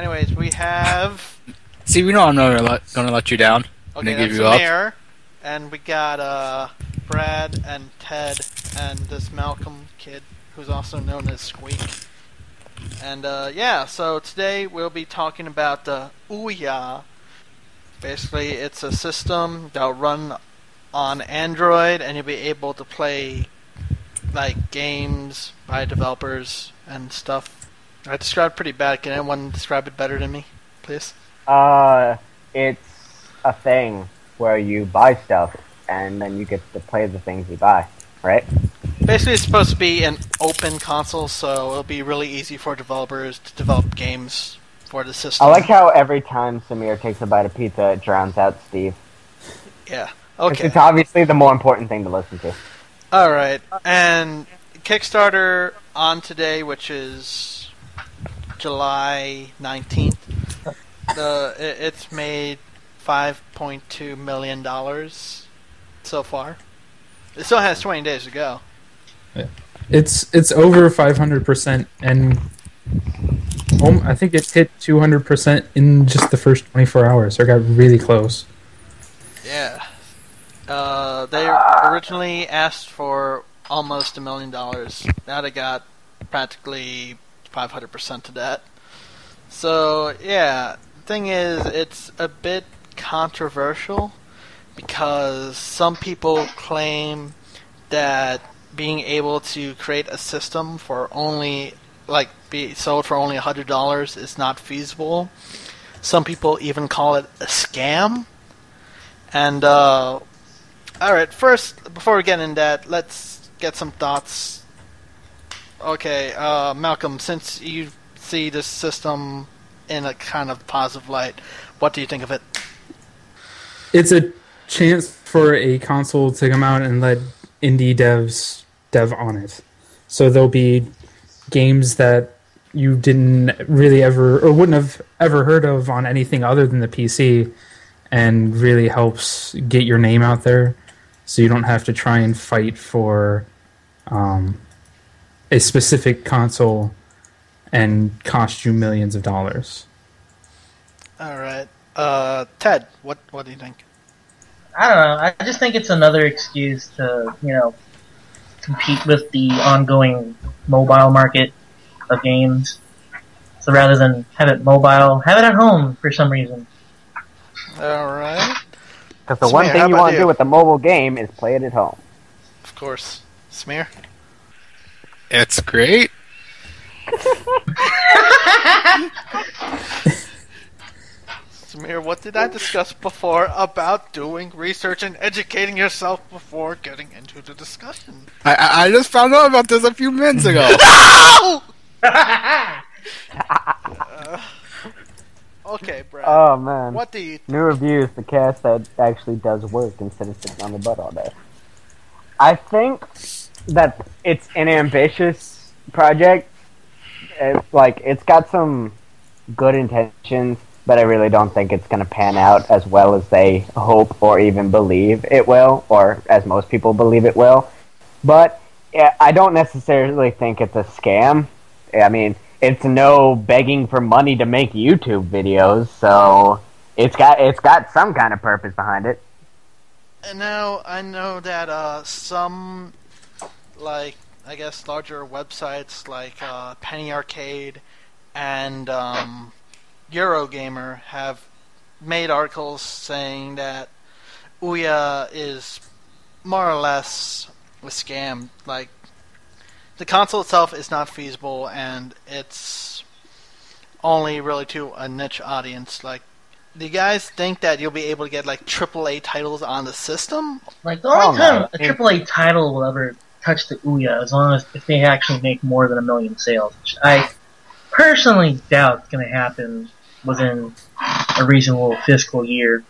anyways, we have... See, we know I'm not gonna let you down. Okay, give that's you up. Mayor, and we got Brad and Ted and this Malcolm kid, who's also known as Squeak. And yeah, so today we'll be talking about the OUYA. Basically, it's a system that'll run on Android, and you'll be able to play like games by developers and stuff. I described it pretty bad. Can anyone describe it better than me, please? It's a thing where you buy stuff, and then you get to play the things you buy, right? Basically, it's supposed to be an open console, so it'll be really easy for developers to develop games for the system. I like how every time Samir takes a bite of pizza, it drowns out Steve. Yeah, okay. It's obviously the more important thing to listen to. Alright, and Kickstarter on today, which is July 19th, it's made $5.2 million so far. It still has 20 days to go. Yeah. It's over 500%, and I think it hit 200% in just the first 24 hours, so it got really close. Yeah. They originally asked for almost $1 million. Now they got practically 500% of that. So, yeah. The thing is, it's a bit controversial because some people claim that being able to create a system for only, like, be sold for only $100 is not feasible. Some people even call it a scam. And, alright, first, before we get into that, let's get some thoughts. Okay, Malcolm, since you see this system in a kind of positive light, what do you think of it? It's a chance for a console to come out and let indie devs dev on it. So there'll be games that you didn't really ever, or wouldn't have ever heard of on anything other than the PC, and really helps get your name out there, so you don't have to try and fight for a specific console and cost you millions of dollars. Alright. Ted, what do you think? I don't know. I just think it's another excuse to, compete with the ongoing mobile market of games. So rather than have it mobile, have it at home for some reason. Alright. Because the one thing you want to do with the mobile game is play it at home. Of course. Smear? It's great. Samir, what did I discuss before about doing research and educating yourself before getting into the discussion? I just found out about this a few minutes ago. No! Okay, Brad. Oh, man. What do you think? NUReviews, the cast that actually does work instead of sitting on the butt all day. I think that it's an ambitious project. It's got some good intentions, but I really don't think it's going to pan out as well as they hope or even believe it will, or as most people believe it will. But I don't necessarily think it's a scam. I mean, it's no begging for money to make YouTube videos, so it's got some kind of purpose behind it. And now I know that some, like, I guess larger websites like Penny Arcade and Eurogamer have made articles saying that OUYA is more or less a scam. Like, the console itself is not feasible, and it's only really to a niche audience. Like, do you guys think that you'll be able to get, like, AAA titles on the system? Like, the only time a AAA title will ever touch the OUYA, as long as if they actually make more than 1 million sales, which I personally doubt is going to happen within a reasonable fiscal year.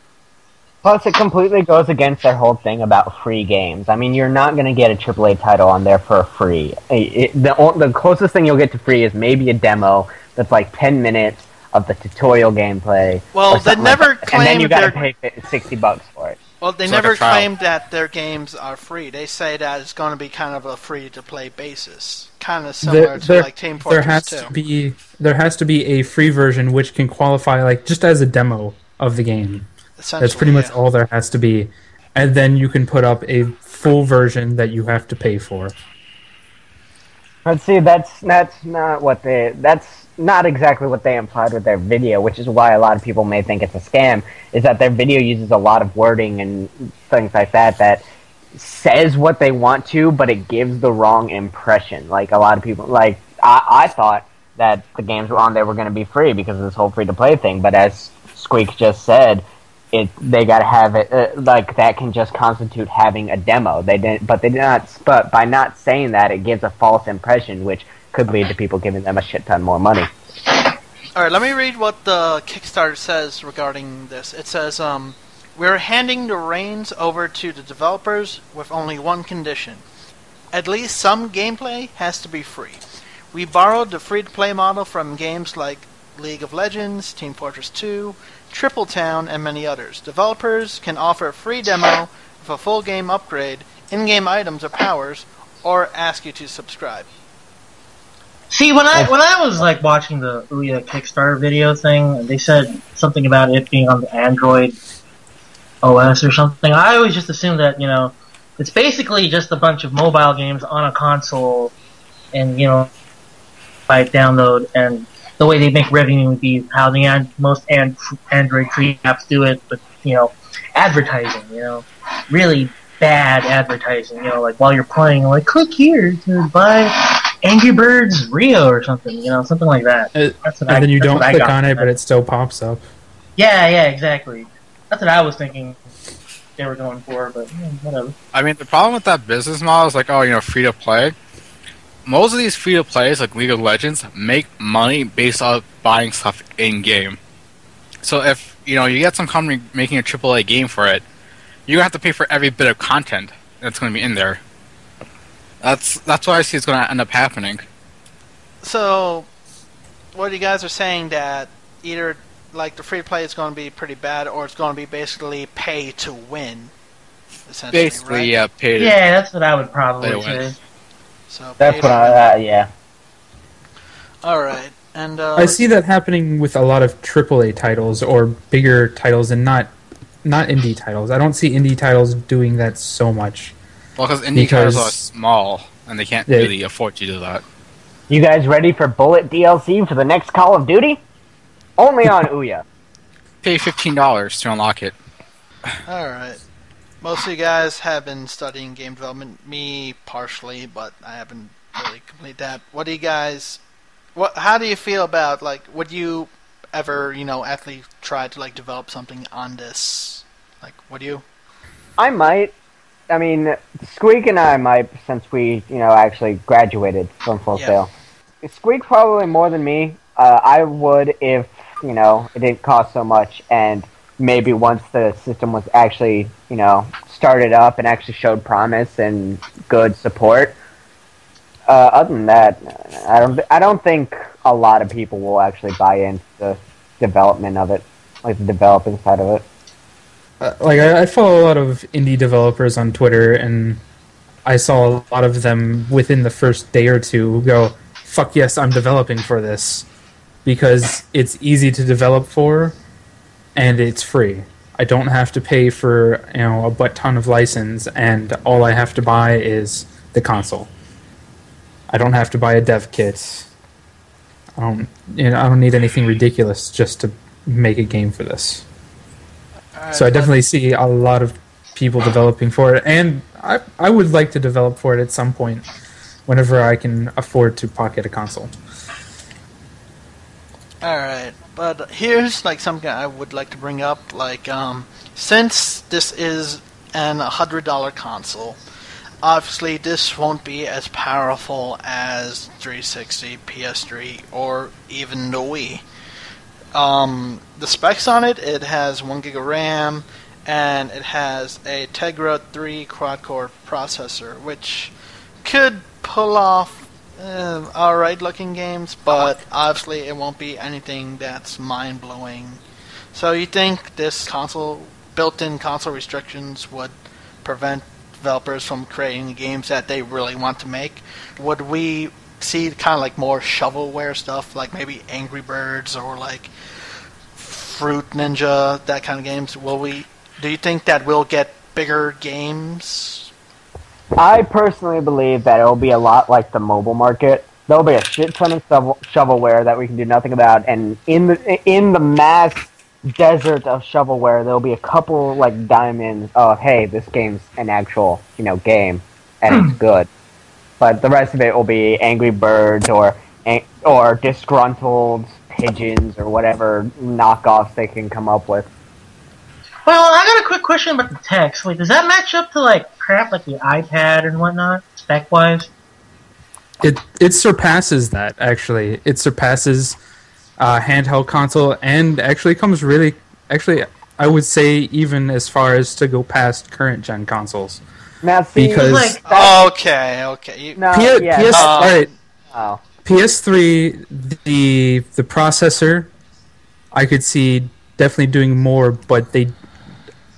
Plus, it completely goes against their whole thing about free games. I mean, you're not going to get a AAA title on there for free. The closest thing you'll get to free is maybe a demo that's like 10 minutes of the tutorial gameplay. Well, they never claimed and then you got to pay $60 for it. Well, they It's never like a trial. claimed that their games are free. They say that it's going to be kind of a free-to-play basis, kind of similar to like Team Fortress 2. There has to be a free version which can qualify like just as a demo of the game. That's pretty much all there has to be, and then you can put up a full version that you have to pay for. But see, that's not exactly what they implied with their video, which is why a lot of people may think it's a scam. Is that their video uses a lot of wording and things like that says what they want to, but it gives the wrong impression. Like a lot of people, like I thought that the games were on there were going to be free because of this whole free to play thing, but as Squeak just said, they got to have it like that can just constitute having a demo. They did not. But by not saying that, it gives a false impression, which could lead to people giving them a shit ton more money. Alright, let me read what the Kickstarter says regarding this. It says, we're handing the reins over to the developers with only one condition. At least some gameplay has to be free. We borrowed the free-to-play model from games like League of Legends, Team Fortress 2, Triple Town, and many others. Developers can offer a free demo with a full game upgrade, in-game items or powers, or ask you to subscribe. See, when I was like watching the Ouya Kickstarter video thing, they said something about it being on the Android OS or something. I always just assumed that, you know, it's basically just a bunch of mobile games on a console, and, you know, by download, and the way they make revenue would be how the most Android free apps do it, but, you know, advertising, you know, really bad advertising, you know, like while you're playing, like, click here to buy Angry Birds Rio or something, you know, something like that. Then you don't click on it, but it still pops up. Yeah, exactly. That's what I was thinking they were going for, but whatever. I mean, the problem with that business model is like, oh, you know, free to play. Most of these free to plays, like League of Legends, make money based off buying stuff in game. So if you know you get some company making a AAA game for it, you have to pay for every bit of content that's going to be in there. That's what I see is going to end up happening. So, what you guys are saying that either like the free to play is going to be pretty bad, or it's going to be basically pay to win. Essentially, Basically, right? yeah, pay to Yeah, that's what I would probably play say. win. So That's what yeah. Alright, and I see that happening with a lot of AAA titles or bigger titles, and not indie titles. I don't see indie titles doing that so much. Well, because indie titles are small and they can't really afford to do that. You guys ready for Bullet DLC for the next Call of Duty? Only on Ouya. Pay $15 to unlock it. Alright. Most of you guys have been studying game development. Me, partially, but I haven't really completed that. What do you guys... How do you feel about, like, would you ever, you know, actually try to, like, develop something on this? Like, would you? I might. I mean, Squeak and I might, since we, you know, actually graduated from Full Sail. Squeak probably more than me. I would if, you know, it didn't cost so much, and maybe once the system was actually, you know, started up and actually showed promise and good support. Other than that, I don't think a lot of people will actually buy into the development of it, like the developing side of it. I follow a lot of indie developers on Twitter, and I saw a lot of them within the first day or two go, "Fuck yes, I'm developing for this," because it's easy to develop for, and it's free. I don't have to pay for, you know, a butt ton of license, and all I have to buy is the console. I don't have to buy a dev kit. I don't need anything ridiculous just to make a game for this. So I definitely see a lot of people developing for it, and I would like to develop for it at some point, whenever I can afford to pocket a console. Alright, but here's like something I would like to bring up. Like, since this is an $100 console, obviously this won't be as powerful as 360, PS3, or even the Wii. The specs on it, it has 1 gig of RAM, and it has a Tegra 3 quad-core processor, which could pull off alright looking games, but obviously it won't be anything that's mind-blowing. So you think this console built-in console restrictions would prevent developers from creating games that they really want to make, would we see kind of like more shovelware stuff, like maybe Angry Birds or like Fruit Ninja, that kind of games? Do you think that we'll get bigger games? I personally believe that it will be a lot like the mobile market. There will be a shit ton of shovelware that we can do nothing about, and in the mass desert of shovelware, there will be a couple like diamonds. Oh, hey, this game's an actual game, and it's good. But the rest of it will be Angry Birds or disgruntled pigeons or whatever knockoffs they can come up with. Well, I got a quick question about the text. Like, does that match up to like crap like the iPad and whatnot, spec-wise? It surpasses that, actually. It surpasses handheld console, and actually comes really... Actually, I would say even as far as to go past current gen consoles. Now, see, because... Okay. PS3, the processor, I could see definitely doing more, but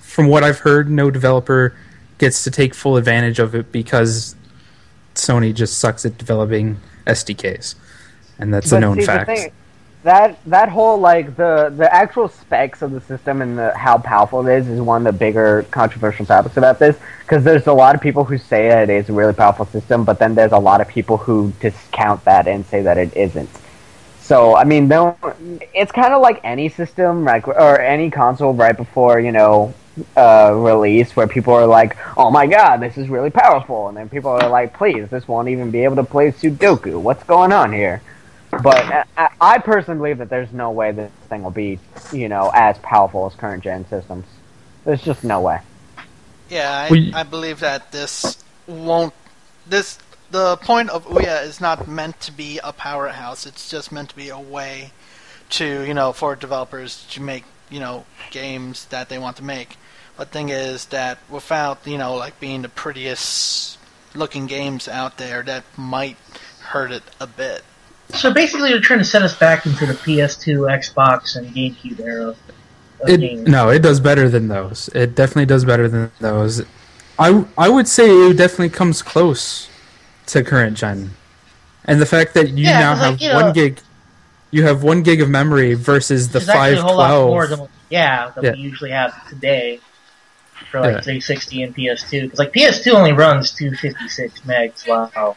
from what I've heard, no developer gets to take full advantage of it because Sony just sucks at developing SDKs, and that's a known fact. That whole the actual specs of the system and how powerful it is one of the bigger controversial topics about this, because there's a lot of people who say that it is a really powerful system, but then there's a lot of people who discount that and say that it isn't. So I mean, it's kind of like any system, or any console right before release, where people are like, "Oh my god, this is really powerful," and then people are like, "Please, this won't even be able to play Sudoku. What's going on here?" But I personally believe that there's no way this thing will be, as powerful as current gen systems. There's just no way. Yeah, I believe that this won't. The point of Ouya is not meant to be a powerhouse. It's just meant to be a way to, for developers to make, games that they want to make. But the thing is that without, being the prettiest looking games out there, that might hurt it a bit. So basically, you're trying to set us back into the PS2, Xbox, and GameCube era of games. No, it does better than those. It definitely does better than those. I would say it definitely comes close to current gen, and the fact that you now have 1 gig, you have 1 gig of memory versus the 512. A whole lot more than we usually have today for 360 and PS2. Because PS2 only runs 256 megs. Wow.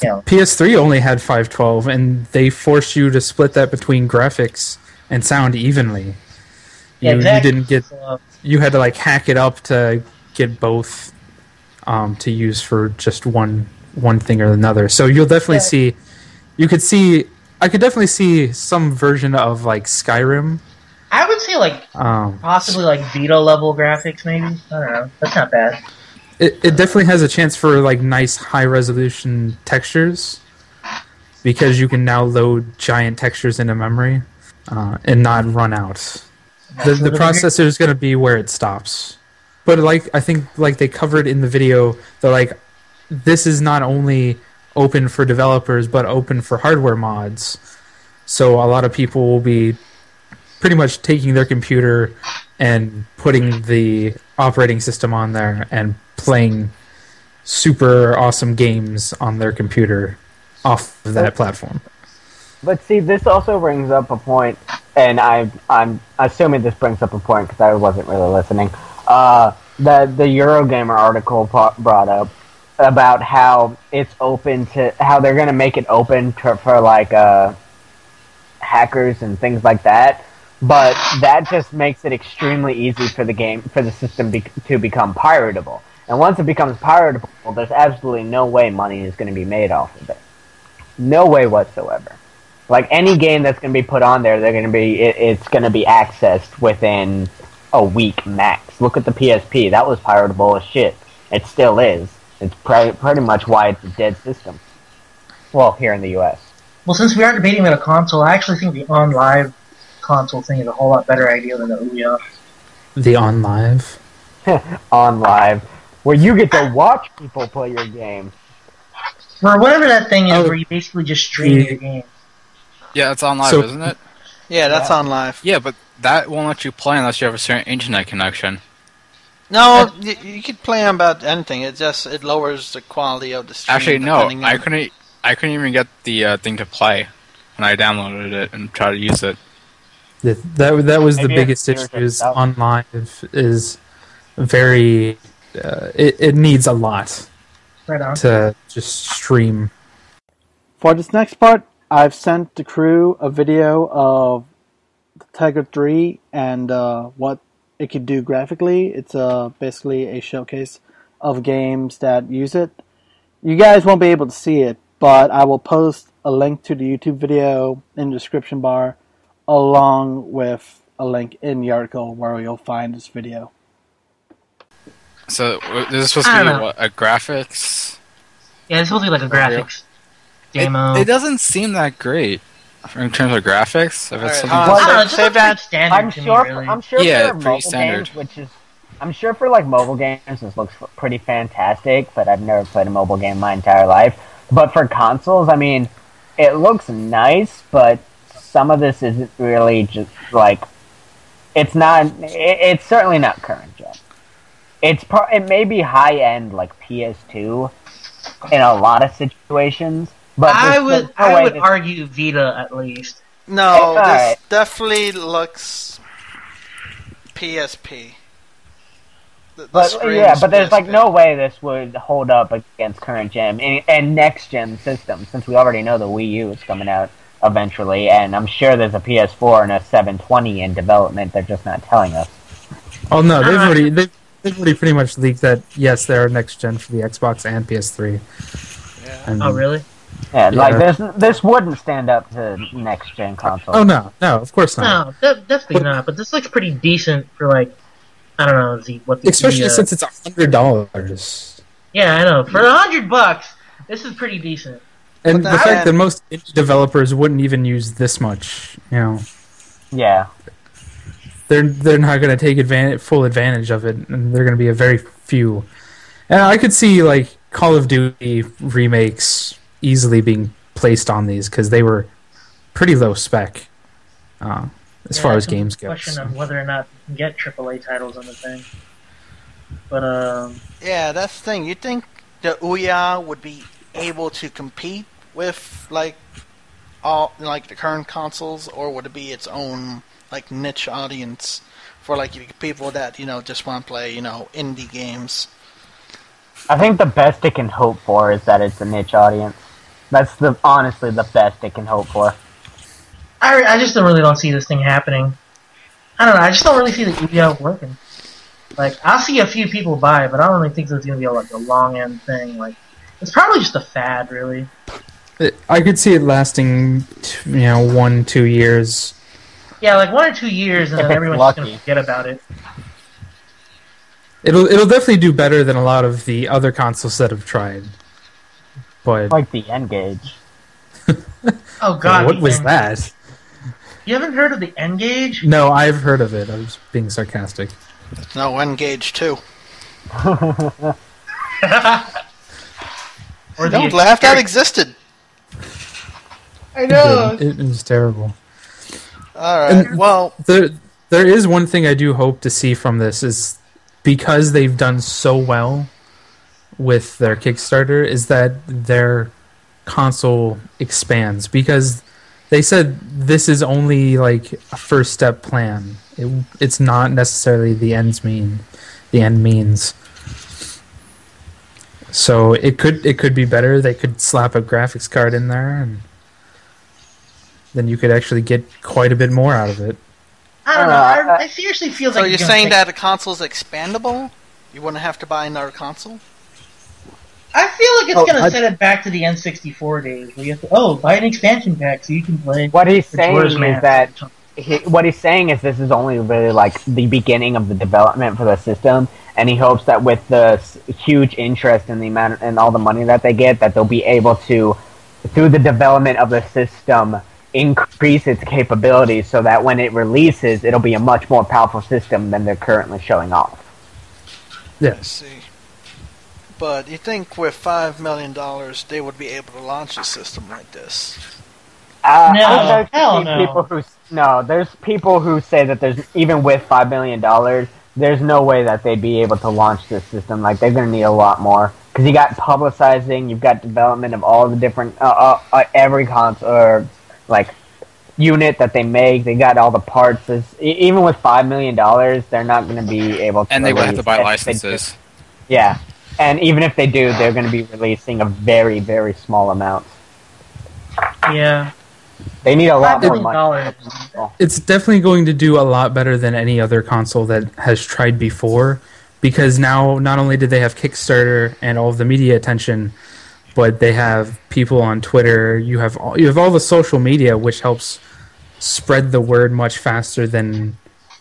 PS3 only had 512, and they forced you to split that between graphics and sound evenly. You didn't get. You had to hack it up to get both to use for just one thing or another. So you'll definitely see. You could see. I could definitely see some version of Skyrim. I would say possibly Vita level graphics, maybe. I don't know. That's not bad. It definitely has a chance for nice high resolution textures, because you can now load giant textures into memory and not run out. The processor is going to be where it stops. But I think they covered in the video, they're this is not only open for developers but open for hardware mods. So a lot of people will be pretty much taking their computer and putting the operating system on there and playing super awesome games on their computer off of that platform. But see, this also brings up a point, and I'm assuming this brings up a point because I wasn't really listening. That the Eurogamer article brought up about how it's open to how they're going to make it open for hackers and things like that. But that just makes it extremely easy for the system to become piratable. And once it becomes piratable, there's absolutely no way money is going to be made off of it. No way whatsoever. Any game that's going to be put on there, it's going to be accessed within a week max. Look at the PSP. That was piratable as shit. It still is. It's pretty much why it's a dead system. Well, here in the US. Well, since we are debating about a console, I actually think the OnLive console thing is a whole lot better idea than the Ouya. The OnLive? OnLive. Where you get to watch people play your game. Or whatever that thing is where you basically just stream your game. Yeah, it's OnLive, isn't it? Yeah, that's on live. Yeah, but that won't let you play unless you have a certain internet connection. No, you could play on about anything. It lowers the quality of the stream. Actually, no, depending I on- couldn't even get the thing to play when I downloaded it and tried to use it. That was the Maybe biggest it's issue. Is yourself. on live is very. It needs a lot Right on. to just stream. For this next part, I've sent the crew a video of the Tiger 3 and what it could do graphically. It's basically a showcase of games that use it. You guys won't be able to see it, but I will post a link to the YouTube video in the description bar along with a link in the article where you'll find this video. So this is supposed I to be don't know. what, a graphics? Yeah, it's supposed to be like a graphics demo. It doesn't seem that great in terms of graphics. If it's something I don't know, it just looks pretty standard I'm to sure. me, really. I'm sure Yeah, for pretty mobile standard. games, I'm sure for like mobile games, this looks pretty fantastic. But I've never played a mobile game my entire life. But for consoles, I mean, it looks nice, but some of this isn't really just like. It's not. It's certainly not current gen. It may be high end like PS2 in a lot of situations. But I there's would no way would this- argue Vita at least. No, this alright. definitely looks PSP. The But screen yeah, is but there's like PSP. no way this would hold up against current gen and next gen systems, since we already know the Wii U is coming out eventually, and I'm sure there's a PS4 and a 720 in development. They're just not telling us. Oh no, they've already pretty much leaked that yes, they are next gen for the Xbox and PS3. Yeah. And, Oh, really? Yeah, Yeah. like this wouldn't stand up to next gen consoles. Oh no, of course not. No, definitely not. But this looks pretty decent for like, I don't know, Especially since it's $100. Yeah, I know. For $100, this is pretty decent. And But the that- fact that most indie developers wouldn't even use this much, Yeah, they're not going to take full advantage of it, and they're going to be a very few. And I could see like Call of Duty remakes easily being placed on these because they were pretty low spec as far as games go. Question so. of whether or not you can get AAA titles on the thing. But Yeah, that's the thing. You think the Ouya would be able to compete with like all like the current consoles, or would it be its own like niche audience for like people that just want to play indie games? I think the best it can hope for is that it's a niche audience. That's honestly the best it can hope for. I just don't see this thing happening. I don't know. I just don't really see the Ouya working. Like, I'll see a few people buy it, but I don't really think there's going to be a long end thing. Like, it's probably just a fad, really. I could see it lasting, 1-2 years. Yeah, like 1 or 2 years, and If then it's everyone's just going lucky. to forget about it. It'll definitely do better than a lot of the other consoles that have tried. But Like the N-Gage. Oh God, what the was N-Gage. that? You haven't heard of the N-Gage? No, I've heard of it. I was being sarcastic. No, N-Gage 2. Or Don't laugh, that existed. I know. It was terrible. Alright, And- well, There is one thing I do hope to see from this is because they've done so well with their Kickstarter is that their console expands because they said this is only like a first step plan. It's not necessarily the end means. So it could be better. They could slap a graphics card in there and then you could actually get quite a bit more out of it. I don't know. I seriously feel so like you're it's gonna saying take- that the console's expandable? You wouldn't have to buy another console? I feel like it's Oh, going to set it back to the N64 days where you have to buy an expansion pack so you can play. What he's saying Majora's is Mask. that what he's saying is this is only really like the beginning of the development for the system, and he hopes that with the huge interest in the amount and all the money that they get, that they'll be able to, through the development of the system, increase its capabilities so that when it releases, it'll be a much more powerful system than they're currently showing off. I Yes. see. But you think with $5 million they would be able to launch a system like this? No, I've actually hell seen no. people who there's people who say that there's even with $5 million, there's no way that they'd be able to launch this system. Like they're going to need a lot more because you got publicizing, you've got development of all the different every console or like unit that they make. They got all the parts. Even with $5 million, they're not going to be able to. And they would have to buy release licenses. Yeah, and even if they do, they're going to be releasing a very, very small amount. Yeah. They need a lot $5 more million. money. It's definitely going to do a lot better than any other console that has tried before, because now not only do they have Kickstarter and all of the media attention, but they have people on Twitter. You have all the social media, which helps spread the word much faster than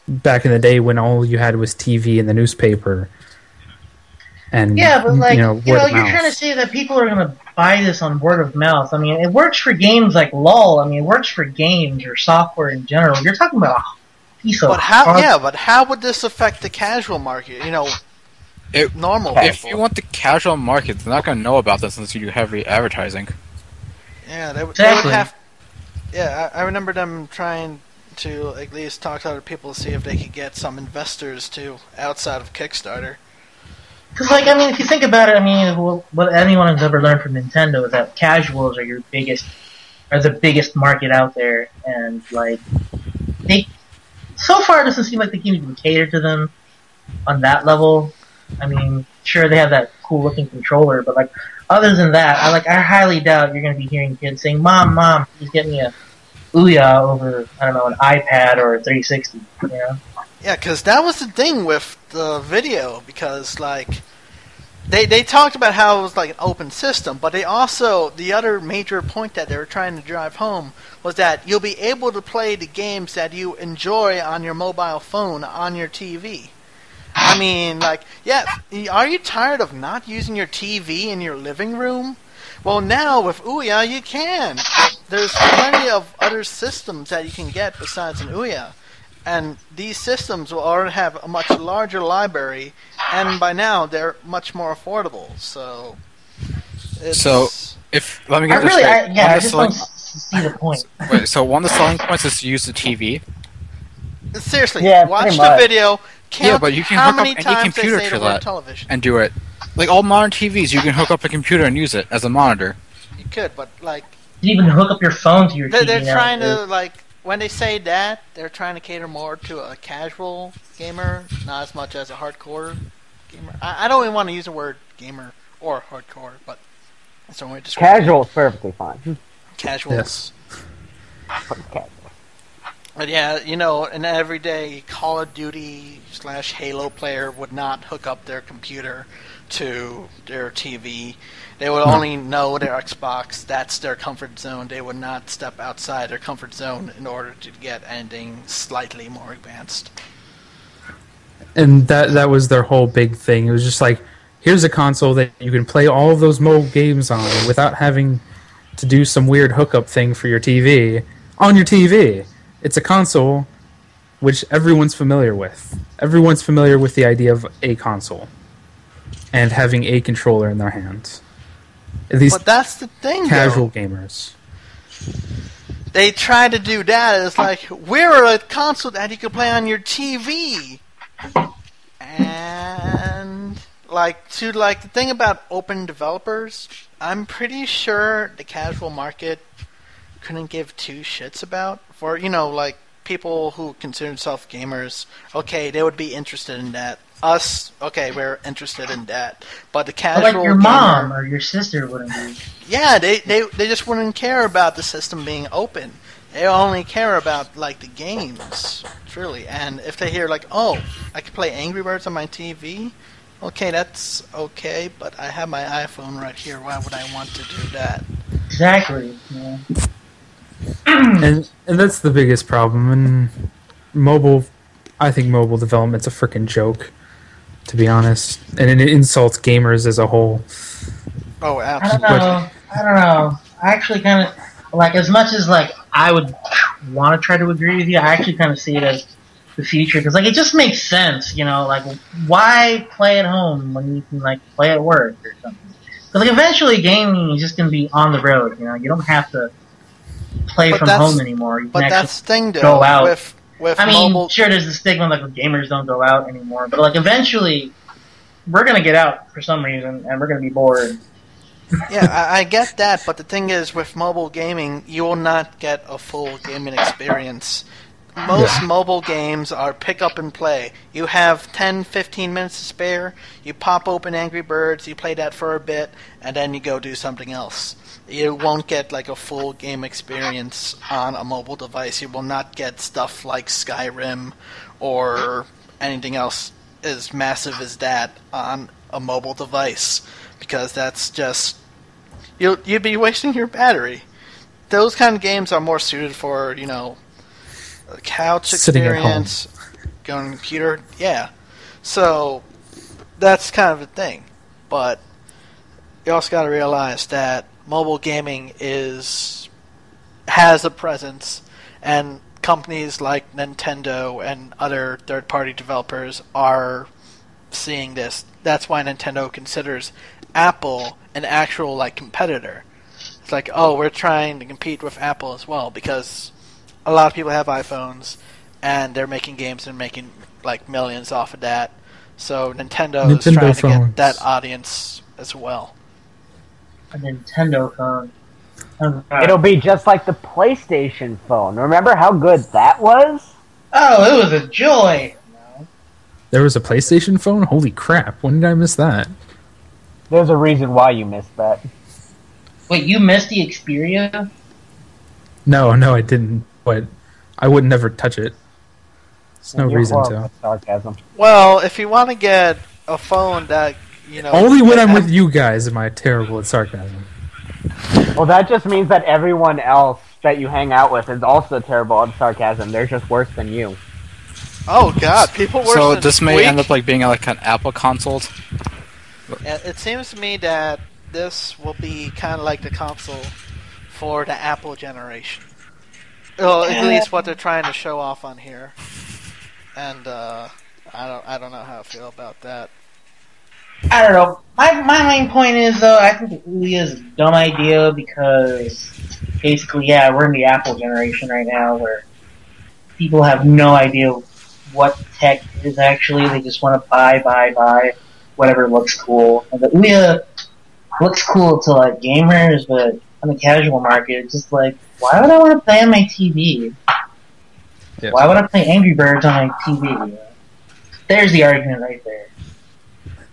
back in the day when all you had was TV and the newspaper. And Yeah, but like, word you're of mouth. trying to say that people are going to buy this on word of mouth. I mean, it works for games like LOL. I mean, it works for games or software in general. You're talking about a piece of But how would this affect the casual market? Normal people. If you want the casual market, they're not going to know about this unless you do heavy advertising. Yeah, they would Exactly. have. Yeah, I remember them trying to at least talk to other people to see if they could get some investors too outside of Kickstarter. Because, like, I mean, if you think about it, I mean, what anyone has ever learned from Nintendo is that casuals are the biggest market out there, and like, so far it doesn't seem like they can even cater to them on that level. I mean, sure they have that cool looking controller, but like, other than that, I highly doubt you're going to be hearing kids saying, "Mom, please get me a Ouya over, I don't know, an iPad or a 360." You know? Yeah, because that was the thing with the video, because, like, they talked about how it was, like, an open system, but they also, the other major point that they were trying to drive home was that you'll be able to play the games that you enjoy on your mobile phone, on your TV. I mean, like, yeah, are you tired of not using your TV in your living room? Well, now with Ouya, you can. There's plenty of other systems that you can get besides an Ouya. And these systems will already have a much larger library, and by now they're much more affordable. So, let me get this straight. I just don't see the point. Wait, so one of the selling points is to use the TV. Seriously, Yeah, watch pretty the much. video. Count But you can how hook up many any times computer they say to the word that television. and do it. Like all modern TVs, you can hook up a computer and use it as a monitor. You could, but like You can even hook up your phone to your TV. they're now. trying to like. When they say that, they're trying to cater more to a casual gamer, not as much as a hardcore gamer. I don't even want to use the word gamer or hardcore, but that's the only way to describe Casual is perfectly fine. Casuals. Casual. But yeah, an everyday Call of Duty / Halo player would not hook up their computer to their TV. They would only know their Xbox. That's their comfort zone. They would not step outside their comfort zone in order to get anything slightly more advanced. And that was their whole big thing. It was just like, here's a console that you can play all of those mobile games on without having to do some weird hookup thing for your TV on your TV. It's a console which everyone's familiar with. Everyone's familiar with the idea of a console and having a controller in their hands. At least But that's the thing, casual though. gamers. They try to do that. It's like, we're a console that you can play on your TV. And the thing about open developers, I'm pretty sure the casual market couldn't give two shits about. For, people who consider themselves gamers, okay, they would be interested in that. Us, okay, we're interested in that. But the casual But like your gamer, mom or your sister wouldn't be. yeah, they just wouldn't care about the system being open. They only care about, the games, truly. And if they hear, oh, I can play Angry Birds on my TV, okay, that's okay, but I have my iPhone right here. Why would I want to do that? Exactly. Yeah. And that's the biggest problem. And I think mobile development's a freaking joke, to be honest. And it insults gamers as a whole. Oh, I don't absolutely. know. I actually kind of as much as I would want to try to agree with you. I actually kind of see it as the future because it just makes sense. Why play at home when you can play at work or something? Because eventually gaming is just going to be on the road. You don't have to play But from that's- home anymore. You But can that's the actually thing, though. go out. With I mean, mobile, sure, there's the stigma like gamers don't go out anymore, but like eventually, we're gonna get out for some reason, and we're gonna be bored. yeah, I get that. But the thing is, with mobile gaming, you will not get a full gaming experience. Most mobile games are pick up and play. You have 10, 15 minutes to spare, you pop open Angry Birds, you play that for a bit, and then you go do something else. You won't get like a full game experience on a mobile device. You will not get stuff like Skyrim or anything else as massive as that on a mobile device, because that's just you'd be wasting your battery. Those kind of games are more suited for, a couch Sitting at home. experience, going on the computer. Yeah. So that's kind of the thing. But you also got to realize that mobile gaming has a presence, and companies like Nintendo and other third-party developers are seeing this. That's why Nintendo considers Apple an actual competitor. It's like, oh, we're trying to compete with Apple as well, because a lot of people have iPhones and they're making games and making millions off of that. So Nintendo is trying to get that audience as well. A Nintendo phone. It'll be just like the PlayStation phone. Remember how good that was? Oh, it was a joy. There was a PlayStation phone? Holy crap, when did I miss that? There's a reason why you missed that. Wait, you missed the Xperia? No, I didn't, but I would never touch it. There's no You're reason horrible to. at sarcasm. Well, if you want to get a phone that, Only when I'm with you guys am I terrible at sarcasm. Well, that just means that everyone else that you hang out with is also terrible at sarcasm. They're just worse than you. Oh god, people worse So than this may Squeak? end up being an Apple console. It seems to me that this will be kind of like the console for the Apple generation. Well, at least what they're trying to show off on here. And I don't know how I feel about that. I don't know. My main point is, though, I think it really is a dumb idea because basically, yeah, we're in the Apple generation right now where people have no idea what tech is actually. They just want to buy whatever looks cool. And the Ouya looks cool to gamers, but on the casual market, it's just why would I want to play on my TV? Yeah. Why would I play Angry Birds on my TV? There's the argument right there.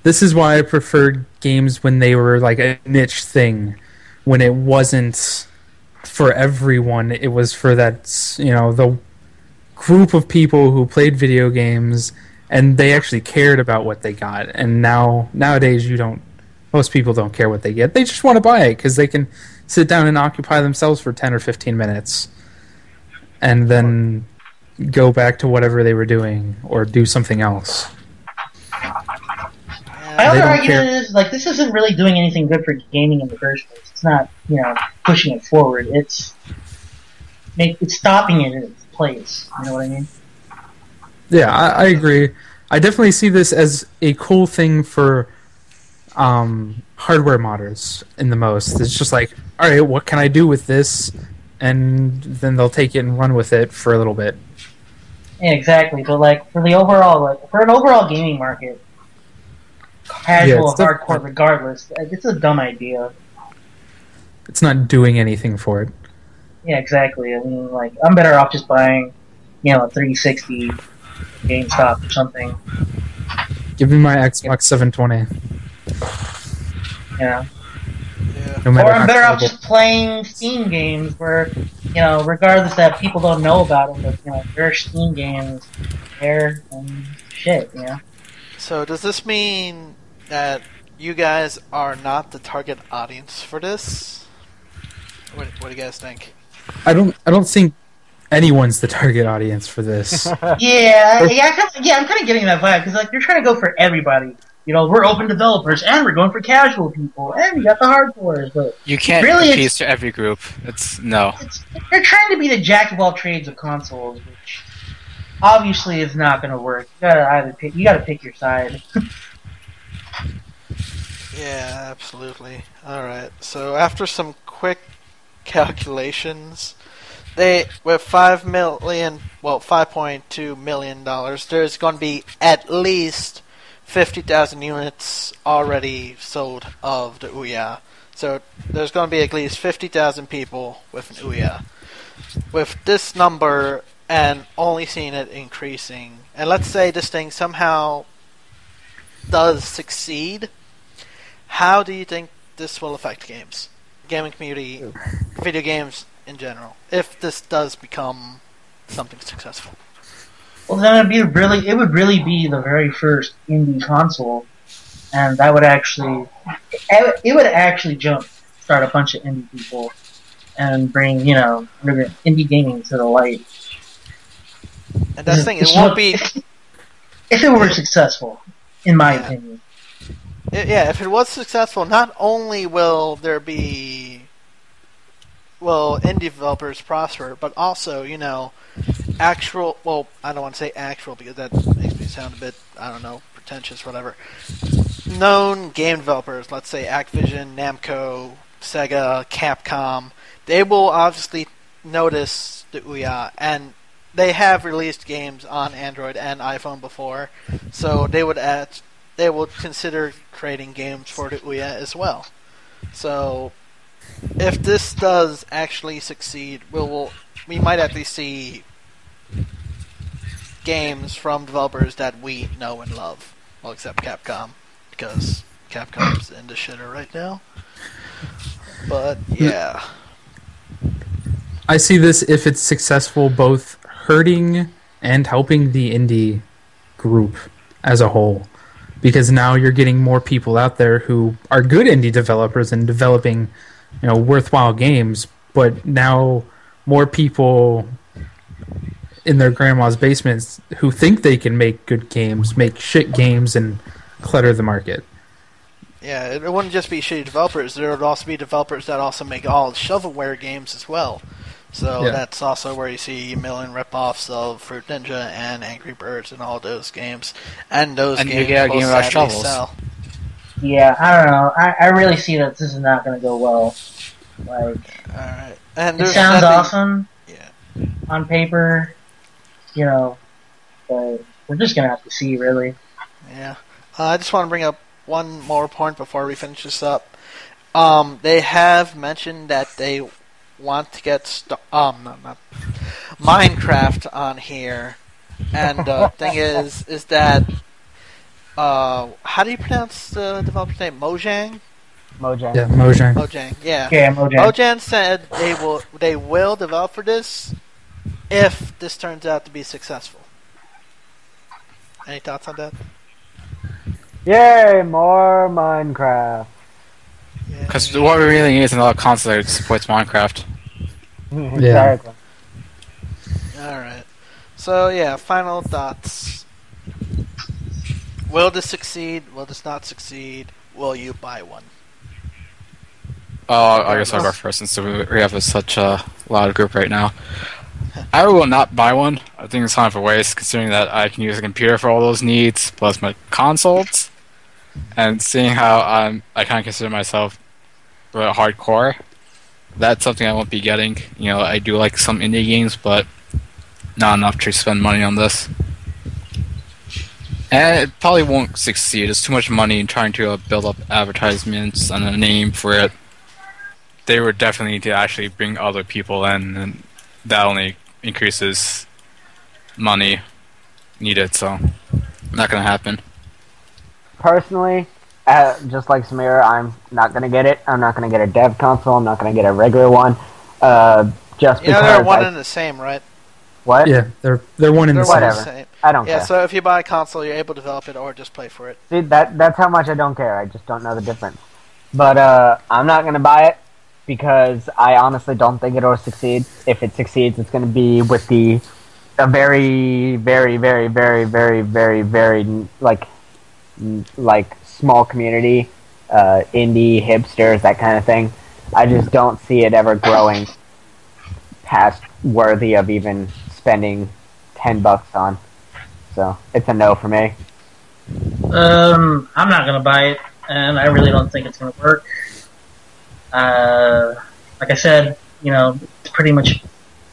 This is why I preferred games when they were a niche thing, when it wasn't for everyone. It was for that, the group of people who played video games and they actually cared about what they got. And nowadays most people don't care what they get. They just want to buy it because they can sit down and occupy themselves for 10 or 15 minutes and then go back to whatever they were doing or do something else. My other They don't argument care. is, this isn't really doing anything good for gaming in the first place. It's not, pushing it forward. It's stopping it in its place. You know what I mean? Yeah, I agree. I definitely see this as a cool thing for hardware modders in the most. It's just all right, what can I do with this? And then they'll take it and run with it for a little bit. Yeah, exactly. But for the overall, for an overall gaming market, casual, it's hardcore, regardless, it's a dumb idea. It's not doing anything for it. Yeah, exactly. I mean, I'm better off just buying, a 360 GameStop or something. Give me my Xbox 720. Yeah. Yeah. No matter Or I'm how better off terrible. just playing Steam games where, regardless that people don't know about them, but, there are Steam games there and shit, So does this mean that you guys are not the target audience for this? What do you guys think? I don't think anyone's the target audience for this. Yeah, I'm kind of getting that vibe, because, you're trying to go for everybody. We're open developers, and we're going for casual people, and we got the hardcores, but You can't Really, appease to every group. No. you're trying to be the jack of all trades of consoles, which obviously is not going to work. You gotta pick your side. Yeah, absolutely. Alright, so after some quick calculations, with $5.2 million, there's going to be at least 50,000 units already sold of the Ouya. So there's going to be at least 50,000 people with an Ouya. With this number and only seeing it increasing, and let's say this thing somehow does succeed, how do you think this will affect games, gaming community, video games in general, if this does become something successful? Well, then it would really be the very first indie console, and that would actually start a bunch of indie people and bring, indie gaming to the light. And that's the thing, it won't be... If it were successful, in my opinion. If it was successful, not only will there be... indie developers prosper, but also, actual... Well, I don't want to say actual, because that makes me sound a bit, pretentious, whatever. Known game developers, let's say Activision, Namco, Sega, Capcom, they will obviously notice the Ouya, and they have released games on Android and iPhone before, so they would consider creating games for the Ouya as well. So, if this does actually succeed, we might actually see games from developers that we know and love. Well, except Capcom, because Capcom's in the shitter right now. But, yeah. I see this, if it's successful, both hurting and helping the indie group as a whole. Because now you're getting more people out there who are good indie developers and developing, worthwhile games, but now more people in their grandma's basements who think they can make good games, make shit games, and clutter the market. Yeah, it wouldn't just be shitty developers. There would also be developers that also make all shovelware games as well. So that's also where you see a million rip-offs of Fruit Ninja and Angry Birds and all those games. And those games you get a game about shovels. Sell. Yeah, I don't know. I really see that this is not going to go well. Alright. And it sounds awesome on paper, but we're just going to have to see, really. Yeah. I just want to bring up one more point before we finish this up. They have mentioned that they want to get Minecraft on here, and the thing is that how do you pronounce the developer's name? Mojang. Yeah, Mojang. Mojang. Yeah. Yeah, Mojang. Mojang said they will develop for this if this turns out to be successful. Any thoughts on that? Yay, more Minecraft. Because what we really need is another console that supports Minecraft. Exactly. Alright. So, final thoughts. Will this succeed? Will this not succeed? Will you buy one? Oh, I guess I'll go first since we have such a loud group right now. I will not buy one. I think it's time for waste, considering that I can use a computer for all those needs, plus my consoles. And seeing how I kind of consider myself hardcore, that's something I won't be getting. I do like some indie games, but not enough to spend money on this. And it probably won't succeed. It's too much money trying to build up advertisements and a name for it. They would definitely need to actually bring other people in, and that only increases money needed, so not going to happen. Personally, just like Samira, I'm not going to get it. I'm not going to get a dev console. I'm not going to get a regular one. Just because they're one and the same, right? What? Yeah, they're one and the same. Whatever. I don't care. Yeah, so if you buy a console, you're able to develop it or just play for it. See, that's how much I don't care. I just don't know the difference. But I'm not going to buy it because I honestly don't think it'll succeed. If it succeeds, it's going to be with a very, very, very, very, very, very, very like small community, indie hipsters, that kind of thing. I just don't see it ever growing past worthy of even spending $10 on. So it's a no for me. I'm not gonna buy it, and I really don't think it's gonna work. Like I said, it's pretty much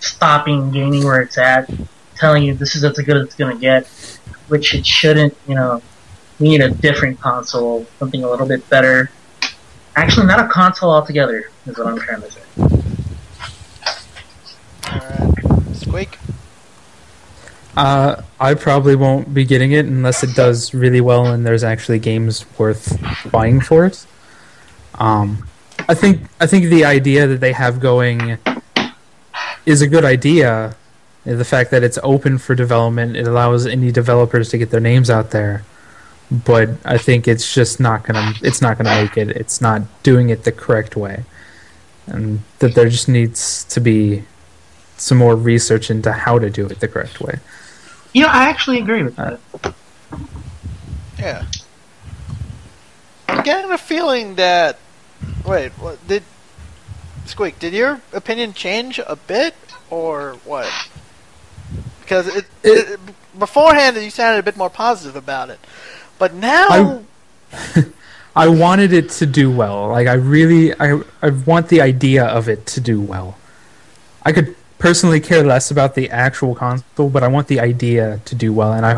stopping gaming where it's at, telling you this is as good as it's gonna get, which it shouldn't. We need a different console, something a little bit better. Actually, not a console altogether, is what I'm trying to say. Alright. Squeak? I probably won't be getting it unless it does really well and there's actually games worth buying for it. I think the idea that they have going is a good idea. The fact that it's open for development, it allows indie developers to get their names out there. But I think it's just not gonna make it. It's not doing it the correct way, and that there just needs to be some more research into how to do it the correct way. I actually agree with that. Yeah. I'm getting a feeling that... Wait, what did... Squeak, did your opinion change a bit, or what? Because beforehand you sounded a bit more positive about it. But now... I wanted it to do well. Like, I want the idea of it to do well. I could personally care less about the actual console, but I want the idea to do well, and I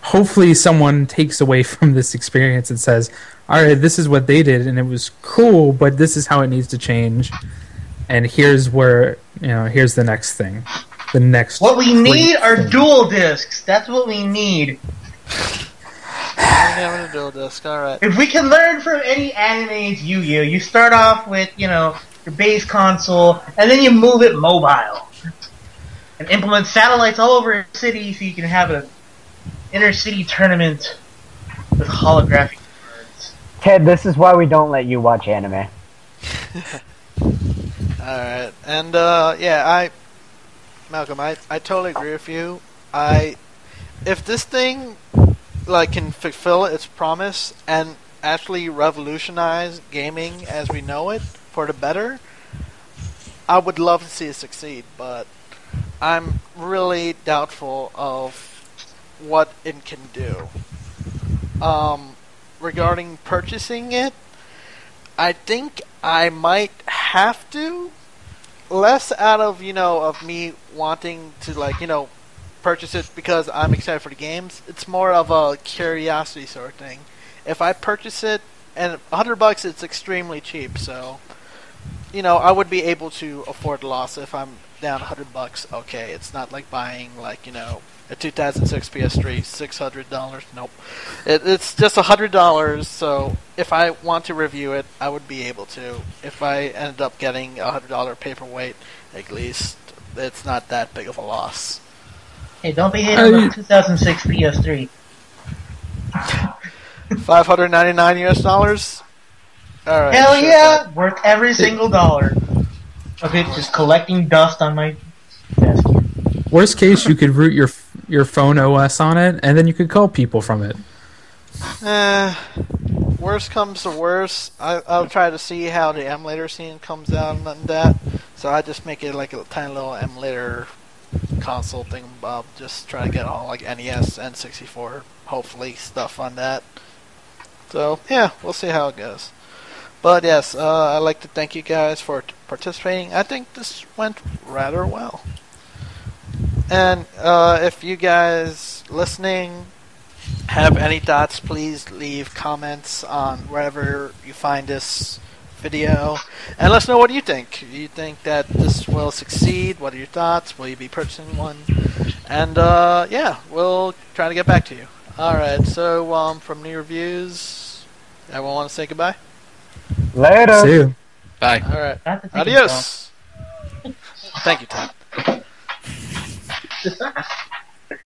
hopefully someone takes away from this experience and says, alright, this is what they did, and it was cool, but this is how it needs to change, and here's where, here's the next thing. The next... What we need are dual discs. That's what we need. Having a dual disc, alright. If we can learn from any anime, it's Yu-Gi-Oh! You start off with, your base console, and then you move it mobile. And implement satellites all over a city so you can have an inter-city tournament with holographic cards. Ted, this is why we don't let you watch anime. Alright, and Malcolm, I totally agree with you. If this thing can fulfill its promise and actually revolutionize gaming as we know it for the better, I would love to see it succeed, but I'm really doubtful of what it can do. Regarding purchasing it, I think I might have to, less out of of me wanting to purchase it because I'm excited for the games. It's more of a curiosity sort of thing. If I purchase it, and $100, it's extremely cheap, so I would be able to afford the loss if I'm down $100. Okay, it's not like buying a 2006 PS3, $600. Nope, it's just $100. So if I want to review it, I would be able to. If I ended up getting $100 paperweight, at least it's not that big of a loss. Hey, don't be hating on the 2006 PS3. $599. All right. Hell yeah, worth every single dollar of it, just collecting dust on my desk. Worst case, you could root your phone OS on it, and then you could call people from it. Worst comes to worst, I'll try to see how the emulator scene comes out and that. So I just make it like a tiny little emulator console thing, Bob. Just try to get all NES and 64, hopefully stuff on that. So yeah, we'll see how it goes. But yes, I'd like to thank you guys for participating. I think this went rather well. And if you guys listening have any thoughts, please leave comments on wherever you find this video, and let us know what you think. Do you think that this will succeed? What are your thoughts? Will you be purchasing one? And we'll try to get back to you. Alright, so from NUReviews, everyone want to say goodbye? Later. See you. Bye. Alright, adios. Thank you, Ted.